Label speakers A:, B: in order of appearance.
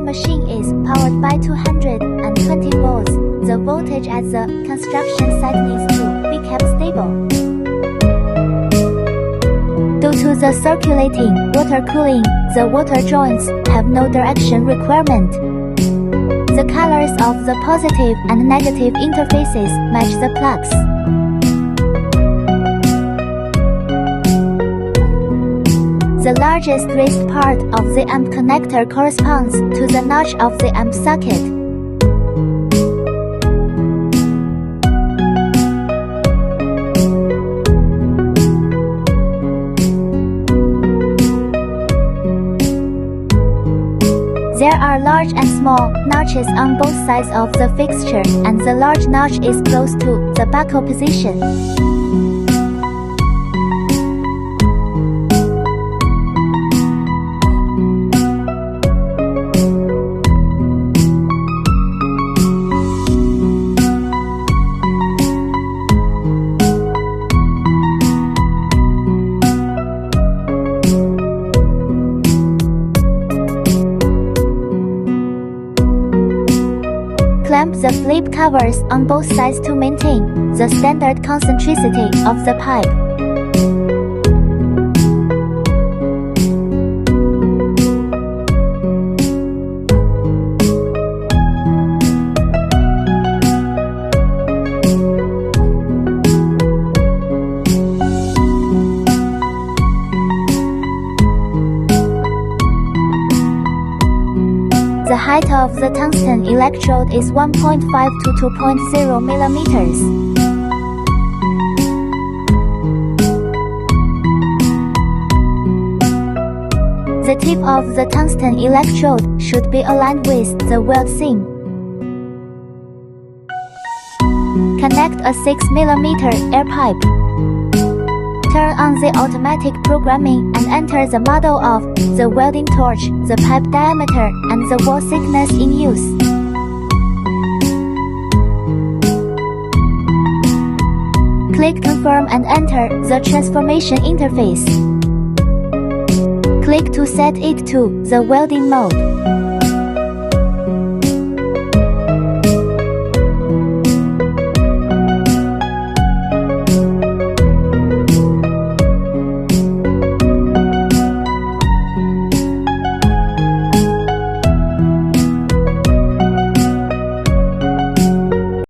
A: machine is powered by 220 volts. The voltage at the construction site needs to be kept stable. Due to the circulating water cooling, the water joints have no direction requirement. The colors of the positive and negative interfaces match the plugs. The largest raised part of the amp connector corresponds to the notch of the amp socket. There are large and small notches on both sides of the fixture, and the large notch is close to the buckle position. Clamp the flip covers on both sides to maintain the standard concentricity of the pipe. The height of the tungsten electrode is 1.5 to 2.0 millimeters. The tip of the tungsten electrode should be aligned with the weld seam. Connect a 6 mm air pipe. Turn on the automatic programming and enter the model of the welding torch, the pipe diameter, and the wall thickness in use. Click Confirm and enter the transformation interface. Click to set it to the welding mode.